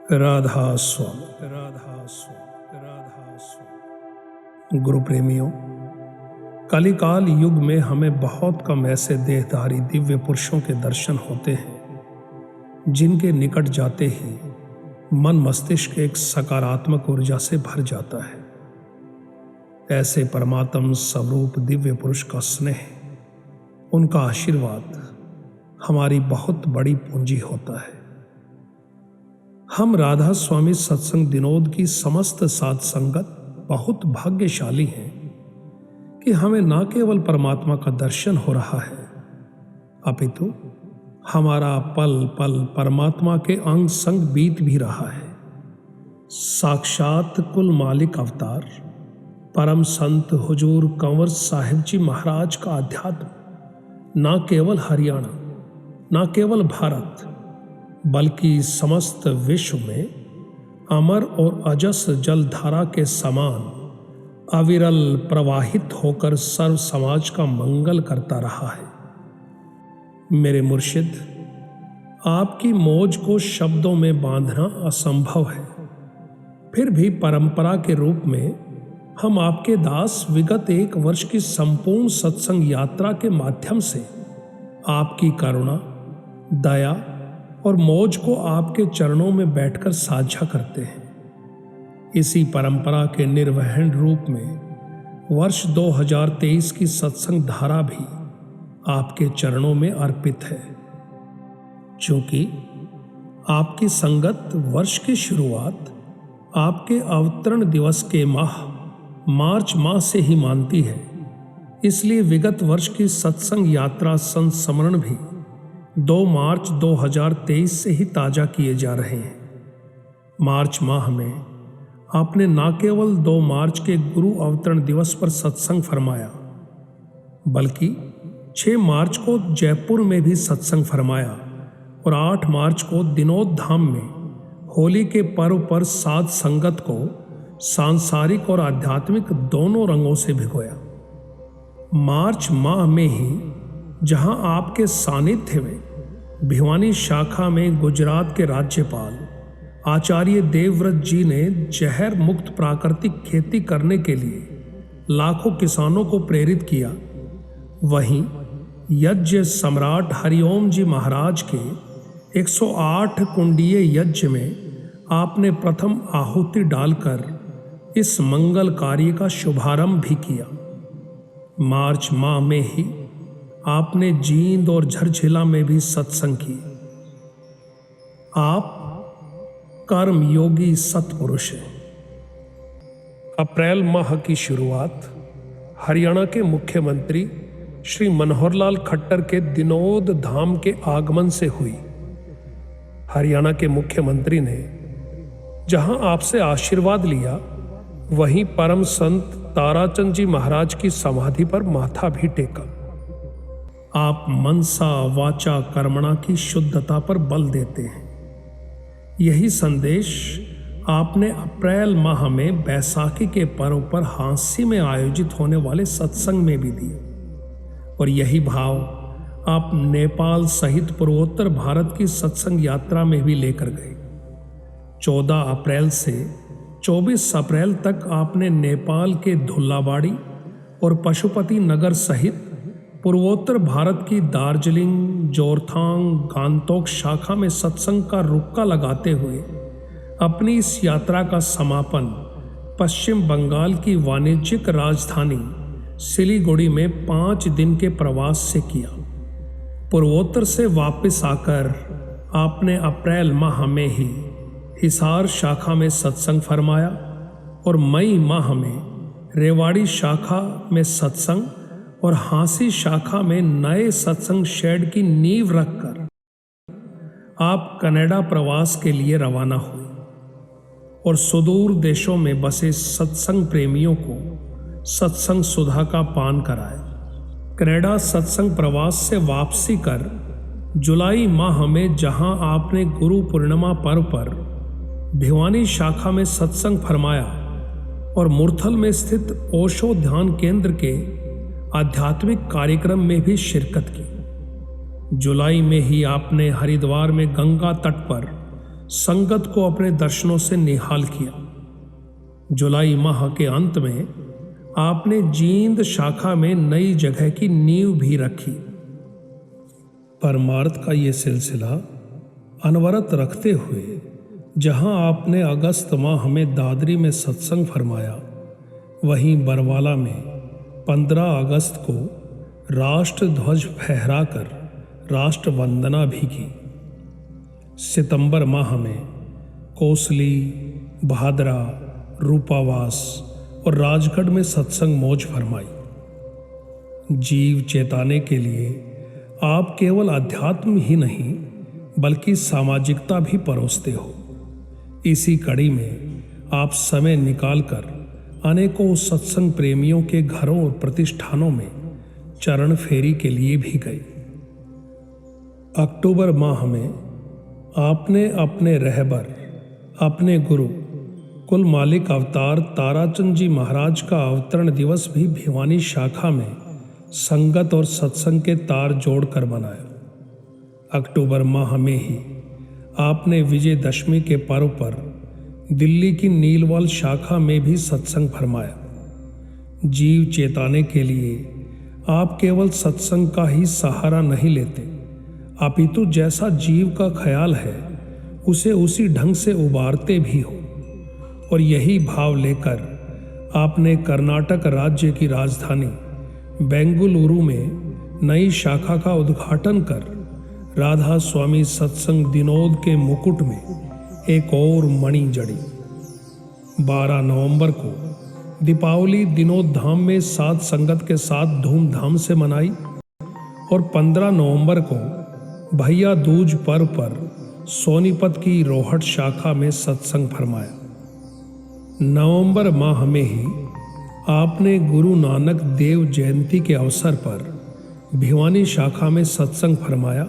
राधा स्वामी, राधा स्वामी, राधा स्वामी। गुरु प्रेमियों, कलिकाल युग में हमें बहुत कम ऐसे देहधारी दिव्य पुरुषों के दर्शन होते हैं जिनके निकट जाते ही मन मस्तिष्क एक सकारात्मक ऊर्जा से भर जाता है। ऐसे परमात्म स्वरूप दिव्य पुरुष का स्नेह, उनका आशीर्वाद हमारी बहुत बड़ी पूंजी होता है। हम राधा स्वामी सत्संग दिनोद की समस्त साध संगत बहुत भाग्यशाली हैं कि हमें न केवल परमात्मा का दर्शन हो रहा है, अपितु हमारा पल पल परमात्मा के अंग संग बीत भी रहा है। साक्षात कुल मालिक अवतार परम संत हुजूर कंवर साहिब जी महाराज का अध्यात्म न केवल हरियाणा, न केवल भारत, बल्कि समस्त विश्व में अमर और अजस जलधारा के समान अविरल प्रवाहित होकर सर्व समाज का मंगल करता रहा है। मेरे मुर्शिद, आपकी मौज को शब्दों में बांधना असंभव है, फिर भी परंपरा के रूप में हम आपके दास विगत 1 वर्ष की संपूर्ण सत्संग यात्रा के माध्यम से आपकी करुणा, दया और मौज को आपके चरणों में बैठकर साझा करते हैं। इसी परंपरा के निर्वहन रूप में वर्ष 2023 की सत्संग धारा भी आपके चरणों में अर्पित है। चूंकि आपकी संगत वर्ष की शुरुआत आपके अवतरण दिवस के माह मार्च माह से ही मानती है, इसलिए विगत वर्ष की सत्संग यात्रा संस्मरण भी 2 मार्च 2023 से ही ताजा किए जा रहे हैं। मार्च माह में आपने न केवल 2 मार्च के गुरु अवतरण दिवस पर सत्संग फरमाया, बल्कि 6 मार्च को जयपुर में भी सत्संग फरमाया और 8 मार्च को दिनोद धाम में होली के पर्व पर साध संगत को सांसारिक और आध्यात्मिक दोनों रंगों से भिगोया। मार्च माह में ही जहां आपके सानिध्य में भिवानी शाखा में गुजरात के राज्यपाल आचार्य देवव्रत जी ने जहर मुक्त प्राकृतिक खेती करने के लिए लाखों किसानों को प्रेरित किया, वहीं यज्ञ सम्राट हरिओम जी महाराज के 108 कुंडीय यज्ञ में आपने प्रथम आहुति डालकर इस मंगल कार्य का शुभारंभ भी किया। मार्च माह में ही आपने जींद और झरझिला में भी सत्संग किए। आप कर्म योगी सत्पुरुष हैं। अप्रैल माह की शुरुआत हरियाणा के मुख्यमंत्री श्री मनोहर लाल खट्टर के दिनोद धाम के आगमन से हुई। हरियाणा के मुख्यमंत्री ने जहां आपसे आशीर्वाद लिया, वहीं परम संत ताराचंद जी महाराज की समाधि पर माथा भी टेका। आप मनसा वाचा कर्मणा की शुद्धता पर बल देते हैं। यही संदेश आपने अप्रैल माह में बैसाखी के पर्व पर हांसी में आयोजित होने वाले सत्संग में भी दिया, और यही भाव आप नेपाल सहित पूर्वोत्तर भारत की सत्संग यात्रा में भी लेकर गए। 14 अप्रैल से 24 अप्रैल तक आपने नेपाल के धुल्लाबाड़ी और पशुपति नगर सहित पूर्वोत्तर भारत की दार्जिलिंग, जोरथांग, गांगटोक शाखा में सत्संग का रुक्का लगाते हुए अपनी इस यात्रा का समापन पश्चिम बंगाल की वाणिज्यिक राजधानी सिलीगुड़ी में 5 दिन के प्रवास से किया। पूर्वोत्तर से वापस आकर आपने अप्रैल माह में ही हिसार शाखा में सत्संग फरमाया और मई माह में रेवाड़ी शाखा में सत्संग और हांसी शाखा में नए सत्संग शेड की नींव रखकर आप कनाडा प्रवास के लिए रवाना हुए और सुदूर देशों में बसे सत्संग प्रेमियों को सत्संग सुधा का पान कराया। कनाडा सत्संग प्रवास से वापसी कर जुलाई माह में जहां आपने गुरु पूर्णिमा पर्व पर भिवानी शाखा में सत्संग फरमाया और मुरथल में स्थित ओशो ध्यान केंद्र के आध्यात्मिक कार्यक्रम में भी शिरकत की। जुलाई में ही आपने हरिद्वार में गंगा तट पर संगत को अपने दर्शनों से निहाल किया। जुलाई माह के अंत में आपने जींद शाखा में नई जगह की नींव भी रखी। परमार्थ का ये सिलसिला अनवरत रखते हुए जहां आपने अगस्त माह में दादरी में सत्संग फरमाया, वहीं बरवाला में 15 अगस्त को राष्ट्र ध्वज फहराकर राष्ट्र वंदना भी की। सितंबर माह में कोसली, भादरा, रूपावास और राजगढ़ में सत्संग मौज फरमाई। जीव चेताने के लिए आप केवल अध्यात्म ही नहीं बल्कि सामाजिकता भी परोसते हो। इसी कड़ी में आप समय निकालकर अनेकों सत्संग प्रेमियों के घरों और प्रतिष्ठानों में चरण फेरी के लिए भी गए। अक्टूबर माह में आपने अपने रहबर, अपने गुरु कुल मालिक अवतार ताराचंद जी महाराज का अवतरण दिवस भी भिवानी शाखा में संगत और सत्संग के तार जोड़कर मनाया। अक्टूबर माह में ही आपने विजयदशमी के पर्व पर दिल्ली की नीलवाल शाखा में भी सत्संग फरमाया। जीव चेताने के लिए आप केवल सत्संग का ही सहारा नहीं लेते, अपितु जैसा जीव का ख्याल है उसे उसी ढंग से उबारते भी हो। और यही भाव लेकर आपने कर्नाटक राज्य की राजधानी बेंगलुरु में नई शाखा का उद्घाटन कर राधा स्वामी सत्संग दिनोद के मुकुट में एक और मणि जड़ी। 12 नवंबर को दीपावली दिनोद धाम में सात संगत के साथ धूमधाम से मनाई और 15 नवंबर को भैया दूज पर्व पर सोनीपत की रोहट शाखा में सत्संग फरमाया। नवंबर माह में ही आपने गुरु नानक देव जयंती के अवसर पर भिवानी शाखा में सत्संग फरमाया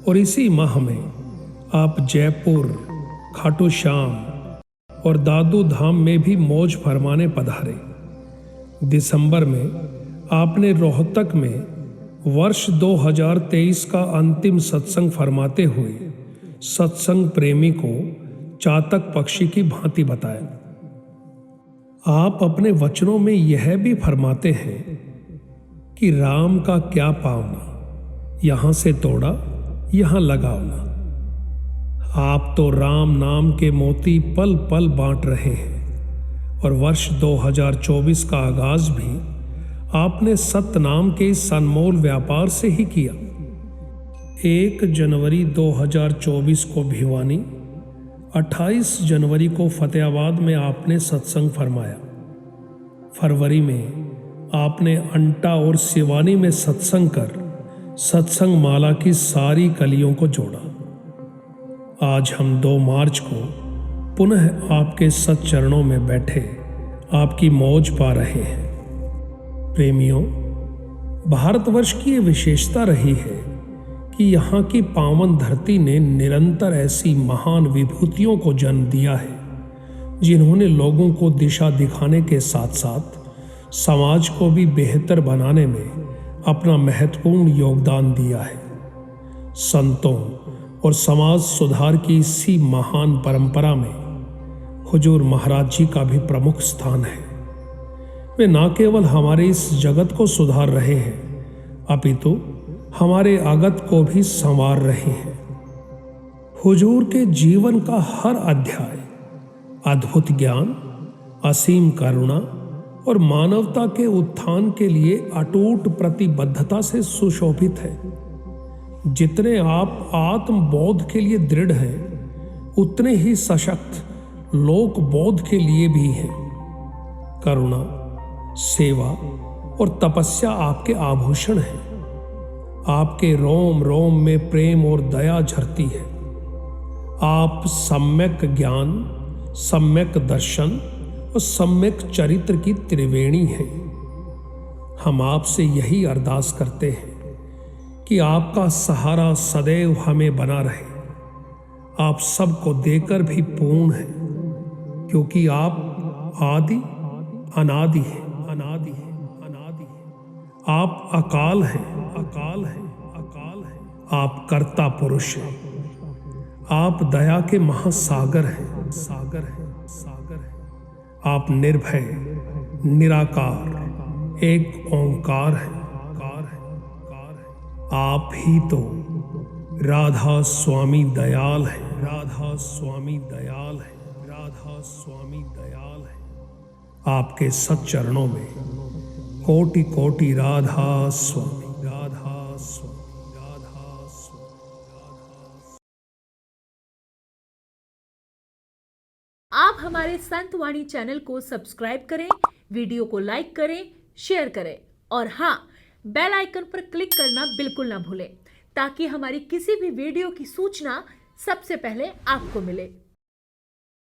और इसी माह में आप जयपुर, खाटू श्याम और दादू धाम में भी मौज फरमाने पधारे। दिसंबर में आपने रोहतक में वर्ष 2023 का अंतिम सत्संग फरमाते हुए सत्संग प्रेमी को चातक पक्षी की भांति बताया। आप अपने वचनों में यह भी फरमाते हैं कि राम का क्या पावना, यहां से तोड़ा यहां लगावना। आप तो राम नाम के मोती पल पल बांट रहे हैं और वर्ष 2024 का आगाज भी आपने सतनाम के इस अनमोल व्यापार से ही किया। 1 जनवरी 2024 को भिवानी, 28 जनवरी को फतेहाबाद में आपने सत्संग फरमाया। फरवरी में आपने अंटा और सिवानी में सत्संग कर सत्संग माला की सारी कलियों को जोड़ा। आज हम 2 मार्च को पुनः आपके सच्चरणों में बैठे आपकी मौज पा रहे हैं। प्रेमियों, भारतवर्ष की ये विशेषता रही है कि यहाँ की पावन धरती ने निरंतर ऐसी महान विभूतियों को जन्म दिया है जिन्होंने लोगों को दिशा दिखाने के साथ साथ समाज को भी बेहतर बनाने में अपना महत्वपूर्ण योगदान दिया है। संतों और समाज सुधार की इसी महान परंपरा में हुजूर महाराज जी का भी प्रमुख स्थान है। वे न केवल हमारे इस जगत को सुधार रहे हैं अपितु हमारे आगत को भी संवार रहे हैं। हुजूर के जीवन का हर अध्याय अद्भुत ज्ञान, असीम करुणा और मानवता के उत्थान के लिए अटूट प्रतिबद्धता से सुशोभित है। जितने आप आत्मबोध के लिए दृढ़ हैं, उतने ही सशक्त लोक बोध के लिए भी हैं। करुणा, सेवा और तपस्या आपके आभूषण हैं। आपके रोम रोम में प्रेम और दया झरती है। आप सम्यक ज्ञान, सम्यक दर्शन और सम्यक चरित्र की त्रिवेणी हैं। हम आपसे यही अरदास करते हैं कि आपका सहारा सदैव हमें बना रहे। आप सबको देकर भी पूर्ण हैं, क्योंकि आप आदि अनादि हैं, अनादि हैं, अनादि हैं। आप अकाल हैं, अकाल हैं, अकाल हैं। आप कर्ता पुरुष हैं। आप दया के महासागर हैं, सागर हैं, सागर हैं। आप निर्भय, निराकार, एक ओंकार हैं, कार हैं, कार हैं। आप ही तो राधा स्वामी दयाल हैं, राधा स्वामी दयाल हैं, राधा स्वामी दयाल हैं। आपके सच्चरणों में कोटि कोटि राधा स्वामी, राधा स्वामी, राधा स्वामी, राधा स्वामी। आप हमारे संत वाणी चैनल को सब्सक्राइब करें, वीडियो को लाइक करें, शेयर करें और हाँ, बेल आइकन पर क्लिक करना बिल्कुल ना भूलें ताकि हमारी किसी भी वीडियो की सूचना सबसे पहले आपको मिले।